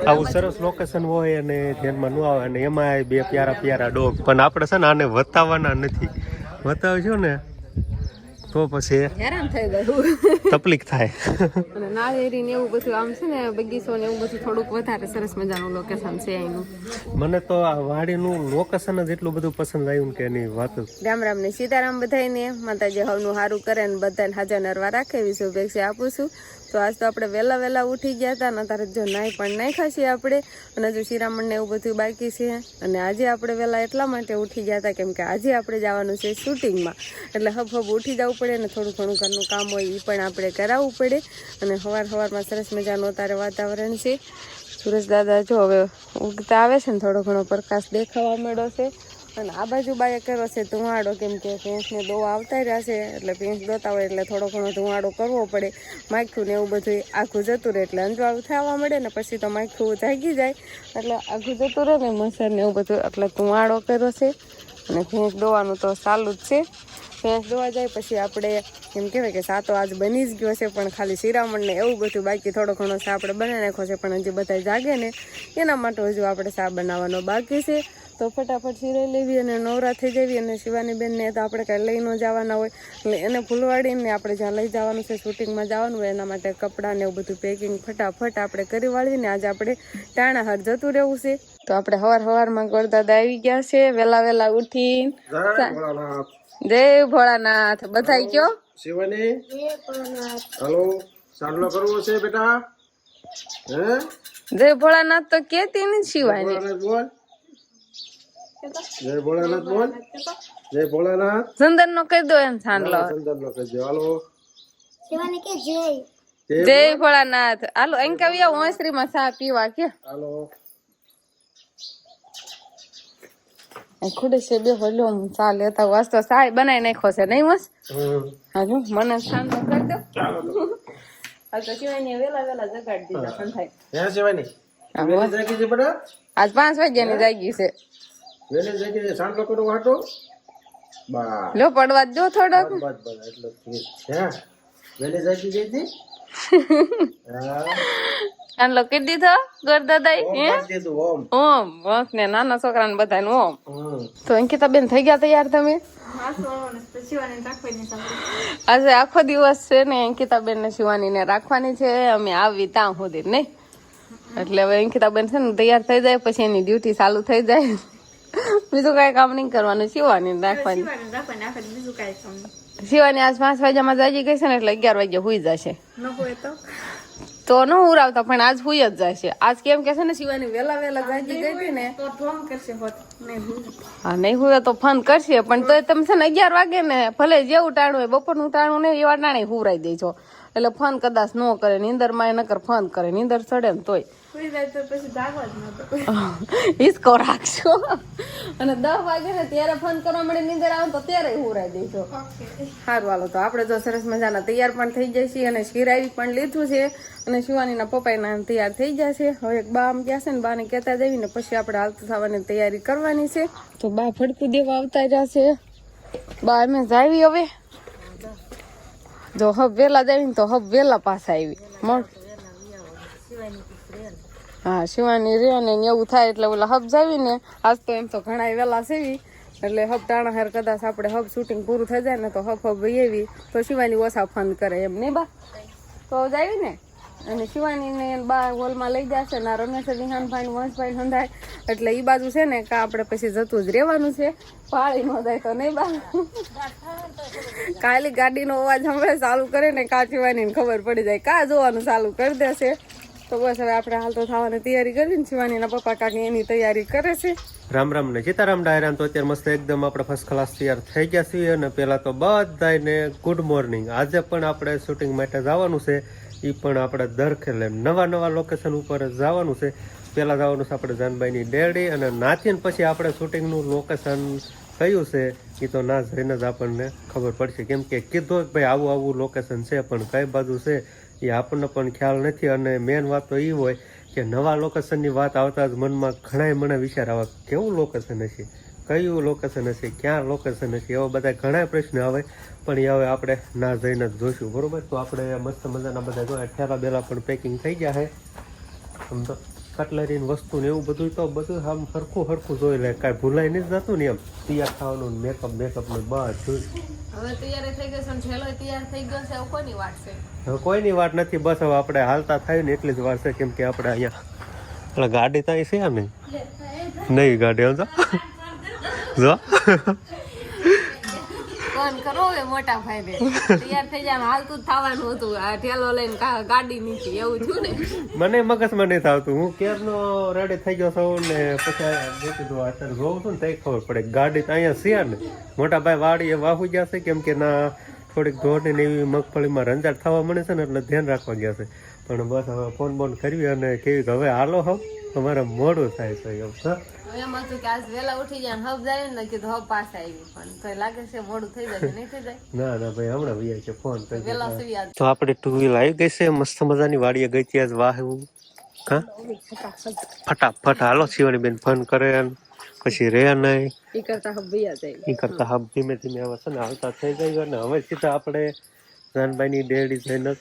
આવું સરસ લોકેશન હોય અને ધ્યાનમાં ન આવે અને એમાં બે પ્યારા પ્યારા ડોગ પણ આપણે છે ને આને વતાવવાના નથી. વતાવજો ને તો પછી હેરાન થઈ ગયું તકલીફ થાય. અને નાળિયેરી ને એવું બધું આમ છે ને બગીચો ને એવું બધું થોડુંક વધારે સરસ મજાનું લોકેશન છે એનું. મને તો આ વાડીનું લોકેશન જ એટલું બધું પસંદ આવ્યું કે એની વાત જ. રામ રામ ને સીતારામ બધાને માતાજી હવનું સારું કરે ને બધાને હાજર નરવા રાખે એવી શુભેચ્છા આપું છું. તો આજ તો આપણે વહેલા ઉઠી ગયા હતા ને તારે જો નાઈ પણ નાખ્યા છીએ આપણે અને હજુ શિરામણ ને એવું બધું બાકી છે. અને આજે આપણે વહેલા એટલા માટે ઉઠી ગયા હતા કેમ કે આજે આપણે જવાનું છે શૂટિંગમાં એટલે હબ ઉઠી જવું પડે ને થોડું ઘણું ઘરનું કામ હોય એ પણ આપણે કરાવવું પડે. અને સવારમાં સરસ મજાનું અત્યારે વાતાવરણ છે. સુરેશ દાદા જો હવે ઉગતા આવે છે ને થોડો ઘણો પ્રકાશ દેખાવા મળ્યો છે. અને આ બાજુ બાએ કર્યો છે ધુવાડો કેમ કે ભેંસને દોવા આવતા રહ્યા છે એટલે ભેંસ દોતા હોય એટલે થોડો ઘણો ધુવાડો કરવો પડે. માખું ને એવું બધું આખું જતું રહે એટલે અંજવાળું થવા મળે ને પછી તો માખું જાગી જાય એટલે આખું જતું રહે ને મસર ને એવું બધું એટલે ધુવાડો કર્યો છે. અને ભેંસ દોવાનું તો ચાલુ જ છે. ભેંસ દોવા જાય પછી આપણે એમ કહેવાય કે સાતો આજ બની જ ગયો છે પણ ખાલી શિરામણ ને એવું બધું બાકી થોડો ઘણો સા આપણે બનાવી નાખ્યો છે પણ હજી બધા જાગે ને એના માટે હજુ આપણે સા બનાવવાનો બાકી છે. તો ફટાફટ સિરાઈ લેવી અને નવરા થઈ જવી. અને શિવાની બેનને તો આપણે કાંઈ લઈ ન જવાના હોય એટલે એને ફૂલવાડીને આપણે જ્યાં લઈ જવાનું છે શૂટિંગમાં જવાનું હોય એના માટે કપડાં ને એવું બધું પેકિંગ ફટાફટ આપણે કરી વાળીને આજે આપણે ટાણાહાર જતું રહેવું છે. તો આપણે સવારમાં ગોરદાદા આવી ગયા છે વહેલા ઉઠી. જય ભોળાનાથ બધાય કયો શિવાની હાલો સાંડલો કરવો છે બેટા. હે જય ભોળાનાથ તો કેતી ને શિવાની. બોલ જય ભોળાનાથ બોલ. જય ભોળાનાથ. સુંદર નો કહી દો એમ સાંડલો. સુંદર નો કહી દો. હાલો શિવાની કે જય ભોળાનાથ. હાલો અહીં કવિયા ઓસરી માં ચા પીવા કે. હાલો ખુડે છે બે હોલો ચા લેતા વાસ્તો ચા બનાવી નાખ્યો છે નહીં મસ. હાજો મને સાંડલો કરી દો. હાલ તો શિવાની વેલા જગાડી દીધા સંથાઈ. હે શિવાની વેલી જાગી છે બેટા. આજ 5 વાગ્યાની જાગી છે. વેલી જાગી છે સાંડલો કરવા હાટો. બા લો પડવા જો થોડોક. બસ એટલે હે વેલી જાગી ગઈ હતી. હા સાંડલો કરી દીધો ગોરદાદાઈ. ઓમ બસ ને નાના છોકરાને બધાને ઓમ. તો અંકિતા બેન થઈ ગયા તૈયાર તમે? આજે આખો દિવસ છે ને અંકિતા બેન ને શિવાની ને રાખવાની છે. અમે આવી ત્યાં સુધી નહીં એટલે હવે અંકિતા બેન છે ને તૈયાર થઈ જાય પછી એની ડ્યુટી ચાલુ થઈ જાય. બીજું કઈ કામ નહીં કરવાનું. શિવાની રાખવાની. શિવાની આજ 5 વાગ્યામાં જાગી ગઈ છે ને એટલે 11 વાગ્યા હુઈ જશે. તો ન ઉરાવતા પણ આજ હુઈ જ જશે. આજ કેમ કે છે ને શિવાની વેલા જાગી ગઈ હતી ને તો ફોન કરશે. હા નહીં હુએ તો ફોન કરશે પણ તોય તમે છે ને 11 વાગે ને ભલે જેવું ટાણું હોય બપોરનું ટાણું ને એવા ટાણે હુરાઈ દેજો એટલે ફોન કદાચ ન કરે. નીંદર માં નકર ફોન કરે નીંદર ચડે ને તોય હિસકો રાખશો. અને 10 વાગે ને ત્યારે ફોન કરવા મળે નીંદર આવે તો ત્યારે હુરાઈ દેજો. સારું હાલો તો આપણે તો સરસ મજાના તૈયાર પણ થઈ જાય છે અને શિરાવી પણ લીધું છે અને શિવાનીના પપ્પાના તૈયાર થઈ ગયા છે. હવે એક બા આમ ગયા છે ને બાને કહેતા જવી ને પછી આપણે હાલતું થવાની તૈયારી કરવાની છે. તો બા ફડકું દેવા આવતા રહ્યા છે. બા અમે જાવી હવે જો હબ વેલા જાવી ને તો હબ વેલા પાછા આવી. હા શિવાની રે ને એવું થાય એટલે ઓલા હબ જાવી ને આજ તો એમ તો ઘણા વેલા સેવી એટલે હબ ટાણા હાર કદાચ આપણે હબ શૂટિંગ પૂરું થઈ જાય ને તો હબ એવી તો શિવાની ઓછા ફોન કરે એમ નહીં બા. તો જાવી ને અને શિવાની ને બા હોલમાં લઈ જશે ના રમેશ વિહાનભાઈ વંશભાઈ સંધાય એટલે ઈ બાજુ છે ને કા આપણે પછી જતું જ રહેવાનું છે. પાળી ન જાય તો નહીં બા. કાલી ગાડીનો અવાજ હમણાં ચાલુ કરે ને કા શિવાની ખબર પડી જાય કા જોવાનું ચાલુ કરી દેશે. તો બસ હવે આપણે હાલ તો થવાની તૈયારી કરીને શિવાનીના પપ્પા કાકી એની તૈયારી કરે છે. રામ રામ ને સીતારામ ડાયરામ. તો અત્યારે મસ્ત એકદમ આપણે ફર્સ્ટ ક્લાસ તૈયાર થઈ ગયા છીએ અને પેલા તો બધાને ગુડ મોર્નિંગ. આજે પણ આપણે શૂટિંગ માટે જવાનું છે. એ પણ આપણે દરખેલે નવા લોકેશન ઉપર જવાનું છે. પહેલાં જવાનું છે આપણે જાનબાઈની ડેડી અને નાથી પછી આપણે શૂટિંગનું લોકેશન કયું છે એ તો ના જઈને જ આપણને ખબર પડશે. કેમ કે કીધું કે ભાઈ આવું લોકેશન છે પણ કઈ બાજુ છે એ આપણને પણ ખ્યાલ નથી. અને મેન વાત તો એ હોય કે નવા લોકેશનની વાત આવતા જ મનમાં ઘણા મને વિચાર આવે કેવું લોકેશન હશે, કયું લોકેશન હશે, ક્યાં લોકેશન હશે, એવા બધા ઘણા પ્રશ્ન આવે. પણ એ હવે આપણે ના જઈને જ જોઈશું. બરોબર તો આપણે મસ્ત મજાના બધા જો ઠેલા બેલા પણ પેકિંગ થઈ ગયા છે. આમ તો કટલરી વસ્તુ ને એવું બધું તો બધું આમ સરખું જોઈ લે, કાંઈ ભૂલાઈ નથી જતું ને એમ. તૈયાર થવાનું મેકઅપ ને બધું હવે તૈયાર થઈ ગયો છે, છેલ્લો તૈયાર થઈ ગયો છે. કોની વાત છે? હવે કોઈની વાત નથી, બસ હવે આપણે હાલતા થાય ને એટલી જ વાર છે. કેમ કે આપણે અહીંયા એટલે ગાડી તો અહીં છે એમ નહીં ગાડી આમ જો ફોન કરો હવે મોટા ભાઈ ને તૈયાર થઈ જાય, હાલતું જ થવાનું હતું. આ ઠેલો લઈને ગાડી નીચે એવું થયું ને. મને મગજમાં નહીં થતું, હું ક્યારનો રેડી થઈ ગયો છું ને પછી મેં કીધું અત્યારે જોઉં છું ને તઈ ખબર પડે ગાડી તો અહીંયા છે ને. મોટા ભાઈ વાડી એ વાહુ ગયા છે, કેમ કે ના થોડીક ધોરની ને એવી મગફળીમાં રંજાડ થવા મળે છે ને એટલે ધ્યાન રાખવા ગયા છે. પણ બસ હવે ફોન બોન કરવી અને કેવી કે હવે હાલો હવ અમારે મોડું થાય છે એમ. એમ હતું કે આજ વહેલા ઉઠી જાય હબ જાય ને કીધું હબ પાસ આવી, પણ તો લાગે છે મોડું થઈ જાય નહીં થઈ જાય. ના ના ભાઈ હમણાં વ્યાય છે ફોન કરી. વહેલા સુઈ આજ તો આપણે ટુ વ્હીલ આવી ગઈ છે મસ્ત મજાની. વાડીએ ગઈ હતી આજ વાહ એવું હા ફટાફટ હાલો શિવાની બેન ફોન કરે પછી રે નહીં ઈ કરતા હબ ભૈયા જાય. ઈ કરતા હબ ધીમે ધીમે હવે છે ને હાલતા થઈ જાય અને હવે સીધા આપણે જાનભાઈની ડેડી જઈને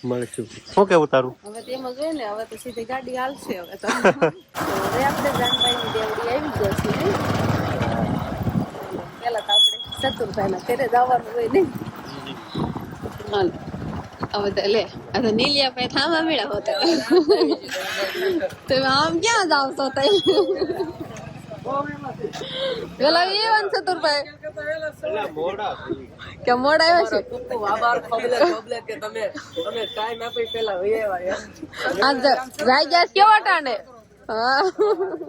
મળીશું. શું કેવું તારું? હવે તો એમ જ હોય ને, હવે તો સીધી ગાડી હાલશે. હવે તો હવે આપણે જાનભાઈની દેવડી આવી ગયો છે. પેલા તો આપણે ચતુરભાઈના ઘરે જવાનું હોય ને. હાલ હવે તો લે આ તો નીલિયા ભાઈ થામા મેળા હોતા તો આમ ક્યાં જાવ છો તઈ? પેલા એવન ચતુરભાઈ કે મોડા આવ્યા છે. આભાર પબ્લિક કે તમે ટાઈમ આપી પેલા વૈયા આ રાઈ ગયા કેવા ટાણે? હા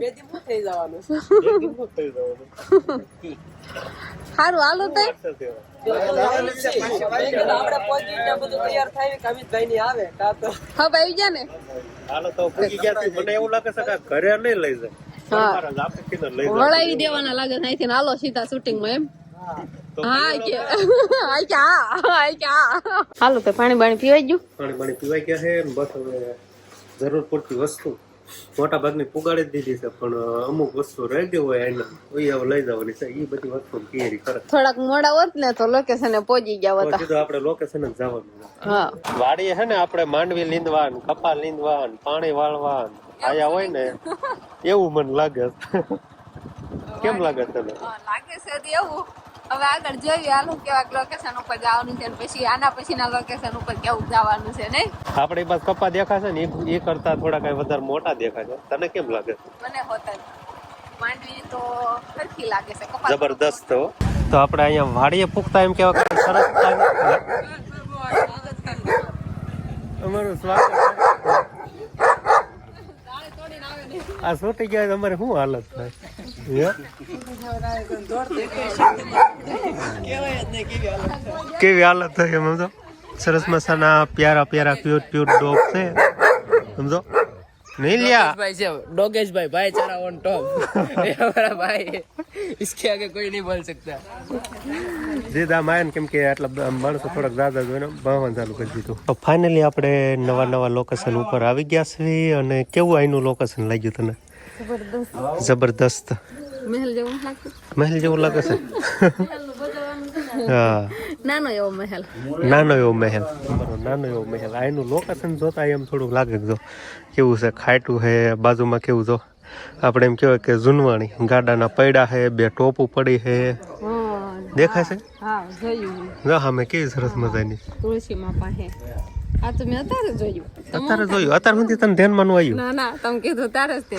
બે દી થઈ જવાનું સારું હાલો તઈ આપણે પહોંચીને બધું તૈયાર થાય કે અમિતભાઈ ની આવે કા તો હબ આવી ગયા ને. હાલો તો પૂછી ગયા છે. મને એવું લાગે છે કે ઘરે નહીં લઈ જાય. વળાવી દેવાના લાગે અહીંથી હાલો સીધા શૂટિંગ માં એમ. હાલો તો પાણી બાણી પીવાઈ ગયું. પાણી બાણી પીવાઈ ગયા છે બસ હવે જરૂર પડતી વસ્તુ મોટા ભાગની પુગાડી જ દીધી છે, પણ અમુક વસ્તુ રહી ગઈ હોય એને એ હવે લઈ જવાની છે. એ બધી વસ્તુ તૈયારી કરે. થોડાક મોડા હોત ને તો લોકેશને પહોંચી ગયા હતા. સીધું આપણે લોકેશન જ જવાનું. હા વાડીએ છે ને આપણે માંડવી લીંદવાન, કપા લીંદવાન, પાણી વાળવાન આયા હોય ને એવું મને લાગે. કેમ લાગે તને? લાગે છે એવું. હવે આગળ જોઈએ હાલો કેવા લોકેશન ઉપર જવાનું છે, પછી આના પછીના લોકેશન ઉપર કેવું જવાનું છે નહીં. આપણે બસ કપા દેખાશે ને એ કરતા થોડા કઈ વધારે મોટા દેખાશે. તને કેમ લાગે? મને હોતા માંડવી તો સરખી લાગે છે. કપાસ જબરદસ્ત. તો આપણે અહીંયા વાડીએ પૂગતા એમ કેવા સરસ અમારું સ્વાગત. આ છૂટી ગયા અમારે શું હાલત થાય? કેવી હાલત થાય એમ સમજો. સરસ મસાના પ્યારા પ્યારા ક્યુટ ક્યુટ ડોગ છે સમજો. नहीं लिया भाई से डोगेश भाई भाईचारा ऑन टॉप ये हमारा भाई है, इसके आगे कोई नहीं बोल सकता. સીધા માયન કેમ કે આટલા માણસો થોડાક દાદા જોઈને બાવન ચાલુ કરી દીધું. તો ફાઇનલી આપણે નવા લોકેશન ઉપર આવી ગયા છીએ. અને કેવું અહીંનું લોકેશન લાગ્યું તને? જબરદસ્ત. મહેલ જેવું લાગે. મહેલ જેવું લાગે છે. હા નાનો એવો મહેલ. નાનો એવો મહેલ. નાનો એવો મહેલ. અહીંનું લોકેશન જોતા એમ થોડું લાગે જો કેવું છે. ખાટું છે બાજુમાં, કેવું જો આપણે એમ કહેવાય કે જૂનવાણી ગાડાના પૈડા છે, બે ટોપું પડી છે દેખાય છે. હા જોયું. જો હા મેં કેવી સરસ મજાની તુલસી માં પાસે. આ તો મેં અત્યારે જોયું. અત્યારે સુધી તને ધ્યાનમાં નું આવ્યું? ના ના તમે કીધું ત્યારે જ તે.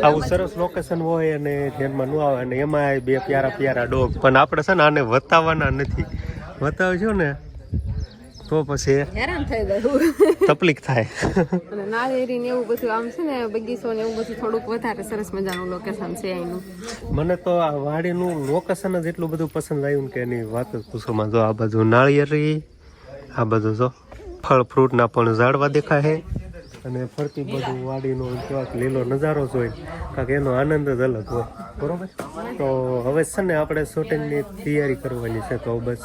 આવું સરસ લોકેશન હોય અને ધ્યાનમાં ન આવે અને એમાં બે પ્યારા પ્યારા ડોગ. પણ આપણે છે ને આને વતાવવાના નથી. વતાવજો ને તો પછી હેરાન થઈ ગયું. તકલીફ થાય. અને નાળિયેરી ને એવું બધું આમ છે ને બગીચો ને એવું બધું થોડુંક વધારે સરસ મજાનું લોકેશન છે અહીંનું. મને તો આ વાડીનું લોકેશન જ એટલું બધું પસંદ આવ્યું કે એની વાત જ પૂછોમાં. જો આ બાજુ નાળિયેરી, આ બાજુ જો ફળ ફ્રૂટના પણ ઝાડવા દેખાય છે અને ફરતી બધું વાડીનો કેવાક લીલો નજારો જોઈ કાંક એનો આનંદ જ અલગ હોય. બરોબર. તો હવે છે ને આપણે શૂટિંગની તૈયારી કરવાની છે, તો બસ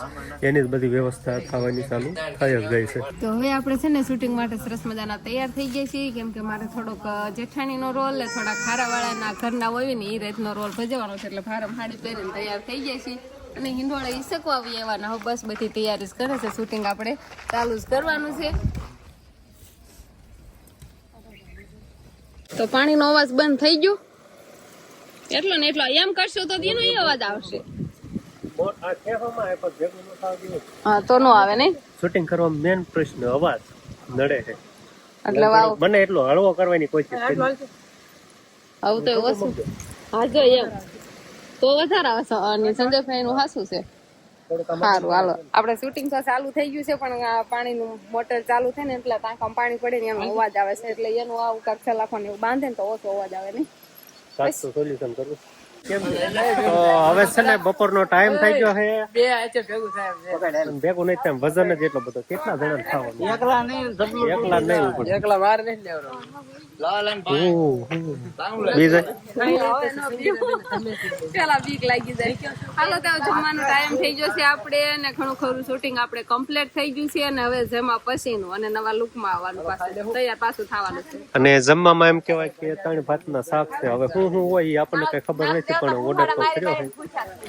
એની જ બધી વ્યવસ્થા થવાની ચાલુ થઈ જ ગઈ છે. તો હવે આપણે છે ને શૂટિંગ માટે સરસ મજાના તૈયાર થઈ ગયા છીએ, કેમ કે મારે થોડોક જેઠાણીનો રોલ ને થોડા ખારાવાળાના ઘરના હોય ને એ રીતનો રોલ ભજવવાનો છે, એટલે ફારમ હાડી પહેરીને તૈયાર થઈ ગયા છીએ. અને હિંડોળા ઈસકવા આવી આવવાના હવે બસ બધી તૈયારી જ કરે છે. શૂટિંગ આપણે ચાલુ જ કરવાનું છે. તો પાણીનો અવાજ બંધ થઈ ગયો એટલો ને એટલો એમ કરશો તો એનો અવાજ આવશે હા તો નો આવે નહીં શૂટિંગ કરવા મેન પ્રશ્ન અવાજ નડે છે એટલે મને એટલો હળવો કરવાની કોશિશ કરી આવું તો ઓછું હા જો એમ તો વધારે આવશે અને સંજયભાઈ નું હાસું છે સારું હાલો આપણે શૂટિંગ તો ચાલુ થઈ ગયું છે પણ આ પાણીનું મોટર ચાલુ થાય ને એટલે ટાંકામાં પાણી પડે ને એનો અવાજ આવે છે એટલે એનું આવું કાંક છલાખો ને એવું બાંધે ને તો ઓછો અવાજ આવે નહીં સોલ્યુશન કરવું તો હવે છે ને બપોરનો ટાઈમ થઈ ગયો છે બે આચે ભેગું થાય ભેગું નહીં થાય વજન જ એટલો બધો કેટલા જણા ખાવાનું એકલા નહીં ઉપર એકલા વાર નહીં લેવાનો લાલન બીજે પેલા બીક લાગી જાય હાલો તો જમવાનો ટાઈમ થઈ ગયો છે આપણે ને ઘણું ખરું શૂટિંગ આપણે કમ્પ્લીટ થઈ ગયું છે અને હવે જમા પછીનું અને નવા લુકમાં આવવાનું પાછું તૈયાર પાછું થવાનું છે અને જમવામાં એમ કહેવાય કે 3 ભાતના શાક છે હવે શું હોય એ આપણને કઈ ખબર નથી પણ ઓર્ડર તો કર્યો છે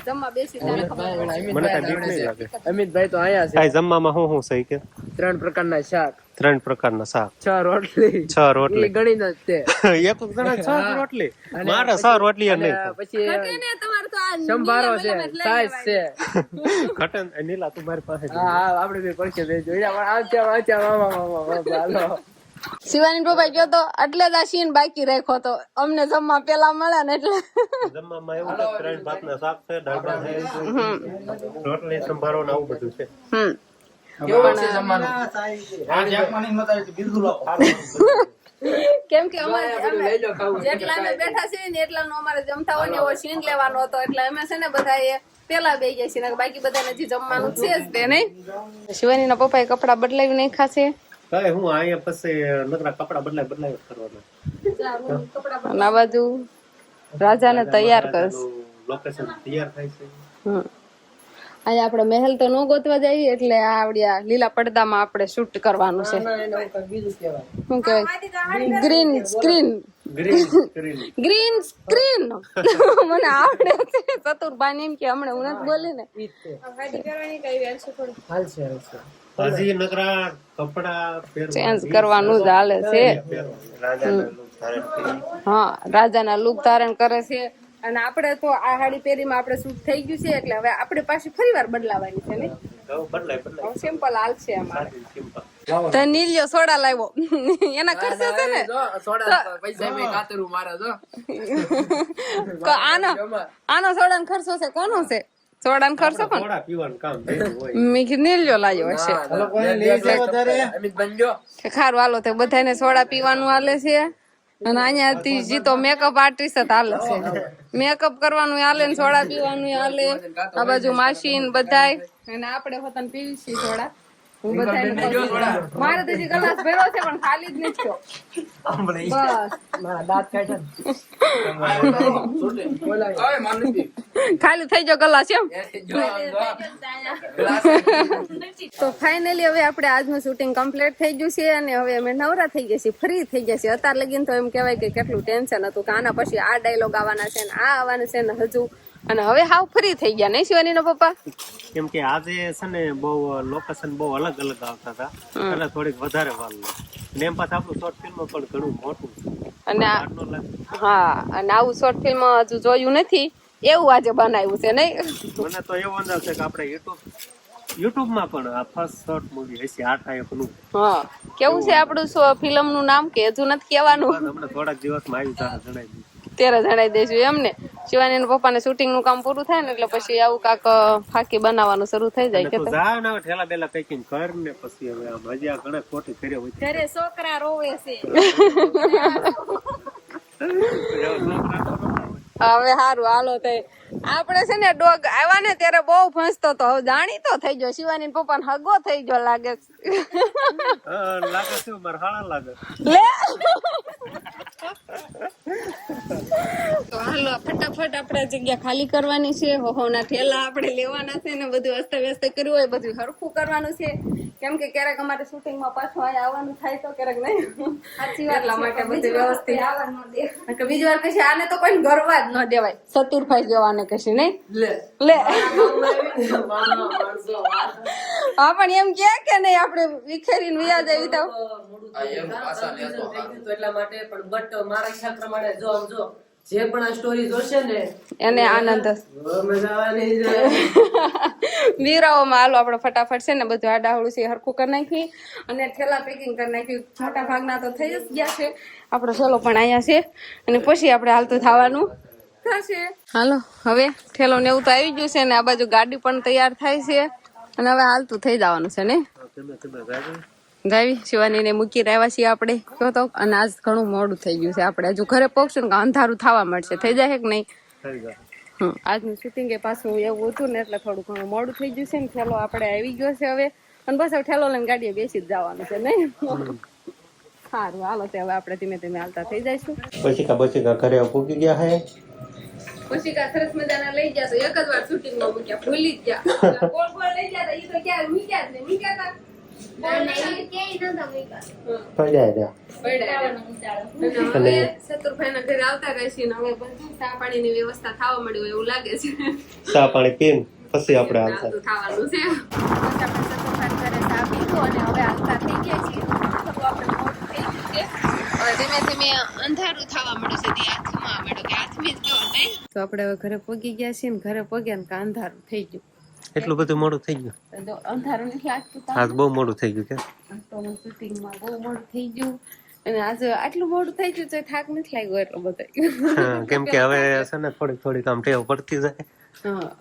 જમવા બેસી ત્યારે ખબર મને કઈ બીક નહીં લાગે અમિતભાઈ તો આયા છે કાઈ જમવામાં શું છે કે 3 પ્રકારના શાક 3 પ્રકારના શાક 6 રોટલી 6 રોટલી ગણી ન તે એક જણા 6 રોટલી મારે 6 રોટલી નહીં પછી ને તમારે તો આ સંભારો છે સાઈઝ છે ખટન નીલા તું મારી પાસે હા હા આપણે બે પડશે દેજો હાલો શિવાની પપ્પા ગયો તો એટલે જ આ સીન બાકી રાખ્યો તો અમને જમવા પેલા મળે ને એટલે જમવામાં એવું છે 3 ભાતના શાક છે દાળ ભાત છે રોટલી સંભારો ને આવું બધું છે કેવું છે જમવાનું કેમ કે અમારે જેટલા અમે બેઠા છીએ ને એટલા અમારે જમતા હોય ને એવો સીન લેવાનો હતો એટલે અમે છે ને બધા પેલા બે ગયા છીએ બાકી બધા હજી જમવાનું છે જ તે નહીં શિવાની ના પપ્પા કપડા બદલાવી નહીં ખાશે કઈ હું અહીંયા પછી નકરા કપડા બદલાય કરવાના આ બાજુ રાજાને તૈયાર કરશે લોકેશન તૈયાર થાય છે અહીંયા આપણે મહેલ તો ન ગોતવા જઈએ એટલે આવડ્યા લીલા પડદામાં આપણે શૂટ કરવાનું છે શું કહેવાય ગ્રીન સ્ક્રીન ગ્રીન સ્ક્રીન મને આવડે છે ચતુરભાઈ એમ કે હમણાં હું નથી બોલી ને હજી નકરા કપડા ચેન્જ કરવાનું જ હાલે છે હા રાજાના લુક ધારણ કરે છે અને આપણે તો આ હાડી પહેરીમાં આપણે શૂટ થઈ ગયું છે એટલે હવે આપણે પાછી ફરી વાર બદલાવાની છે ને બદલાય સિમ્પલ હાલ છે અમારે તો નીલિયો સોડા લાવ્યો એના ખર્ચો છે ને સોડા પૈસા મે કાતરું મારે જો આનો સોડાનો ખર્ચો છે કોનો છે સોડાનો ખર્ચો પણ સોડા પીવાનું કામ થયું હોય મેં નીલિયો લાવ્યો હશે અમિત બનજો ખારું હાલો તો બધાને સોડા પીવાનું હાલે છે અને અહીંયાથી જીતો મેકઅપ આર્ટિસ્ટ જ હાલે છે મેકઅપ કરવાનું હાલે ને સોડા પીવાનું હાલે આ બાજુ માસી ને બધાય અને આપણે પોતાને પીવી છીએ સોડા હું બધાને મારે તો હજી ગ્લાસ ભર્યો છે પણ ખાલી જ નથી થયો બસ મારા દાંત કાઢ્યા ખાલી થઈ ગયો ગ્લાસ એમ તો ફાઇનલી હવે આપણે આજનું શૂટિંગ કમ્પ્લીટ થઈ ગયું છે અને હવે અમે નવરા થઈ ગયા છીએ ફ્રી થઈ ગયા છીએ અત્યારે લગીને તો એમ કહેવાય કે કેટલું ટેન્શન હતું કે આના પછી આ ડાયલોગ આવવાના છે ને આ આવવાના છે ને હજુ અને હવે હાવ ફ્રી થઈ ગયા નહીં શિવાની નો પપ્પા કેમ કે આજે છે ને બહુ લોકેશન બહુ અલગ અલગ આવતા હતા એટલે થોડીક વધારે વાર લાગી એમ પાછું આપણું શોર્ટ ફિલ્મ પણ ઘણું મોટું છે અને હા અને આવું શોર્ટ ફિલ્મ હજુ જોયું નથી એવું આજે બનાવ્યું છે નહીં મને તો એવો અંદાજ છે કે આપણે યુટ્યુબ માં પણ આ ફર્સ્ટ શોર્ટ મૂવી હશે 8 નું હા કેવું છે આપણું ફિલ્મ નું નામ કે હજુ નથી કહેવાનું તમને થોડાક દિવસમાં આવી જણાવી દઈશું ત્યારે જણાવી દઈશું એમને શિવાની પપ્પાને શૂટિંગ નું કામ પૂરું થાય ને એટલે પછી આવું કાક ફાકી બનાવવાનું શરૂ થઈ જાય કે જાવ ને ઠેલા બેલા કઈ કર ને પછી હવે આ મજા ઘણા ખોટી કર્યો હોય ઘરે છોકરા રોવે છે હવે સારું હાલો તે આપણે છે ને ડોગ આવ્યા ને ત્યારે બહુ ફસતો તો હવે જાણીતો થઈ ગયો શિવાની પપ્પાને હગો થઈ ગયો લાગે લાગે છે મારા હાળા લાગે લે તો હાલો ફટાફટ આપણે જગ્યા ખાલી કરવાની છે હોના ઠેલા આપણે લેવાના છે ને બધું અસ્તવ્યસ્ત કર્યું હોય બધું હરખું કરવાનું છે કેમ કે ક્યારેક અમારે શૂટિંગમાં પાછું અહીંયા આવવાનું થાય તો ક્યારેક નહીં એટલા માટે બધી વ્યવસ્થિત બીજી વાર કહેશે આને તો કોઈ ગરવા જ ન દેવાય ચતુરભાઈ જવાને કહેશે નહીં લે હા પણ એમ કે નહીં આપણે વિખેરીને વ્યાજ આવી તો એટલા માટે પણ બટ મારા ખ્યાલ પ્રમાણે જો જે પણ આ સ્ટોરી જોશે ને એને આનંદ મજા આવવાની છે. વીરાઓમાં હાલો આપણે ફટાફટ છે ને બધું આડાવડું છે હરખું કરી નાખી અને ઠેલા પેકિંગ કરી નાખ્યું મોટા ભાગના તો થઈ જ ગયા છે આપણો ઠેલો પણ અહીંયા છે અને પછી આપણે હાલતું થવાનું થશે હાલો હવે ઠેલો ને એવું તો આવી ગયું છે ને આ બાજુ ગાડી પણ તૈયાર થાય છે અને હવે હાલતું થઈ જવાનું છે ને ગાવી શિવાની ને મૂકી રહ્યા છીએ આપણે કહો તો અને આજ ઘણું મોડું થઈ ગયું છે આપણે હજુ ઘરે પહોંચશું ને અંધારું થવા મળશે થઈ જાય કે નહીં આજનું શૂટિંગ એ પાછું એવું હતું ને એટલે થોડું ઘણું મોડું થઈ ગયું છે ને ઠેલો આપણે આવી ગયો છે હવે અને બસ હવે ઠેલો લઈને ગાડીએ બેસી જ જવાનું છે નહીં સારું હાલો તે હવે આપણે ધીમે ધીમે હાલતા થઈ જઈશું પછી ઘરે પૂકી ગયા હે પછી કા સરસ મજાના લઈ ગયા તો એક જ વાર શૂટિંગમાં મૂક્યા ભૂલી જ ગયા ગોળ ગોળ લઈ ગયા ઈ તો ક્યારે મૂક્યા જ નહીં મૂક્યા હતા ચતુરભાઈના ઘરે આવતા રહેશે ને હવે બધું ચા પાણીની વ્યવસ્થા થવા મળ્યું એવું લાગે છે ચા પાણી પીને પછી આપણે આવતા થવાનું છે બસ આપણે ચતુરભાઈ ઘરે ચા પીધું અને હવે હાલતા થઈ ગયા છીએ થોડું આપણે મોડું થઈ ગયું છે હવે ધીમે ધીમે અંધારું થવા મળ્યું છે તે હાથમાં મળ્યું કે હાથમી જ ગયો નહીં તો આપણે હવે ઘરે પગી ગયા છીએ ને ઘરે પગ્યા ને અંધારું થઈ ગયું એટલું બધું મોડું થઈ ગયું અંધારું નથી લાગતું આજ બહુ મોડું થઈ ગયું કે શૂટિંગમાં બહુ મોડું થઈ ગયું અને આજે આટલું મોડું થઈ ગયું તો થાક નથી લાગ્યો એટલો બધો કેમ કે હવે છે ને થોડીક આમ ટેવ પડતી જાય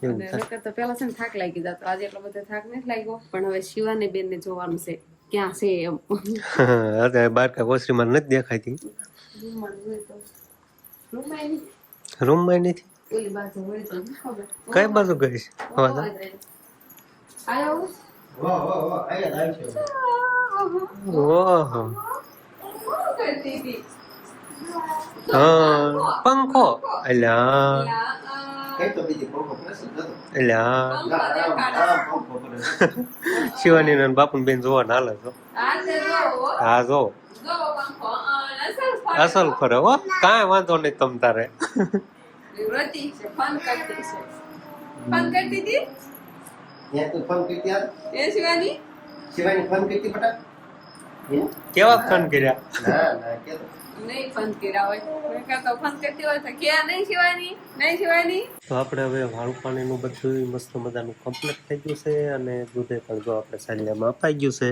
અને નકર તો પેલા છે ને થાક લાગી જતો આજે એટલો બધો થાક નથી લાગ્યો પણ હવે શિવાની બેન ને જોવાનું છે ક્યાં છે એમ અત્યારે બારકા કોસરીમાં નથી દેખાતી રૂમમાં નથી ઓલી બાજુ હોય તો ખબર કઈ બાજુ ગઈ છે આયો ઓહો હા પંખો અલ્યા શિવાની ને બાપુ બેન જોવા ના હાલે છો હા જો અસલ ફરે હો કાંઈ વાંધો નહીં તમ તારે ફોન કરતી હતી એ શિવાની કેવા ફોન કર્યા નહીં ફોન કર્યા હોય તો ફોન કરતી હોય તો ક્યાં નહીં શિવાની નહીં શિવાની તો આપણે હવે વાળું પાણીનું બધું મસ્ત મજાનું કમ્પ્લીટ થઈ ગયું છે અને દૂધે પણ જો આપણે સાલિયામાં અપાઈ ગયું છે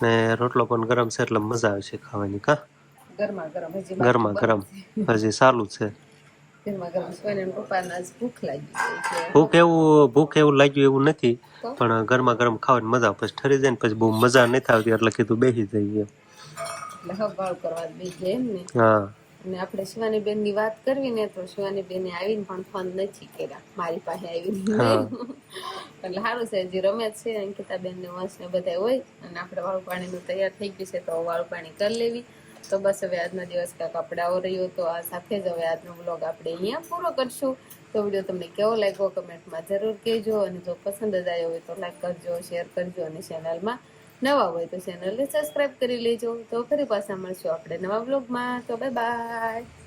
ને રોટલો પણ ગરમ છે એટલે મજા આવશે ખાવાની કા ગરમા ગરમ હજી સારું છે ગરમા ગરમ શિવાની પપ્પાને ભૂખ લાગી ભૂખ એવું લાગ્યું એવું નથી પણ ગરમા ગરમ ખાવાની મજા પછી ઠરી જાય ને પછી બહુ મજા નથી આવતી એટલે કીધું બેસી જઈએ એટલે હવાળ કરવા બેસી એમ ને હા અને આપણે શિવાની બેન ની વાત કરવી ને તો શિવાની બેને આવીને પણ ફોન નથી કર્યા મારી પાસે આવીને એટલે સારું છે હજી રમે છે અંકિતા બેન ને વંશ ને બધા હોય અને આપણે વાળું પાણીનું તૈયાર થઈ ગયું છે તો વાળું પાણી કરી લેવી તો બસ હવે આજના દિવસ કાંક આપણે આવો રહ્યો તો આ સાથે જ હવે આજનો બ્લોગ આપણે અહીંયા પૂરો કરશું તો વિડીયો તમને કેવો લાગ્યો કમેન્ટમાં જરૂર કહેજો અને જો પસંદ જ આવ્યો હોય તો લાઈક કરજો શેર કરજો અને ચેનલમાં નવા હોય તો ચેનલને સબસ્ક્રાઇબ કરી લેજો તો ફરી પાછા મળશું આપણે નવા બ્લોગમાં તો બાય બાય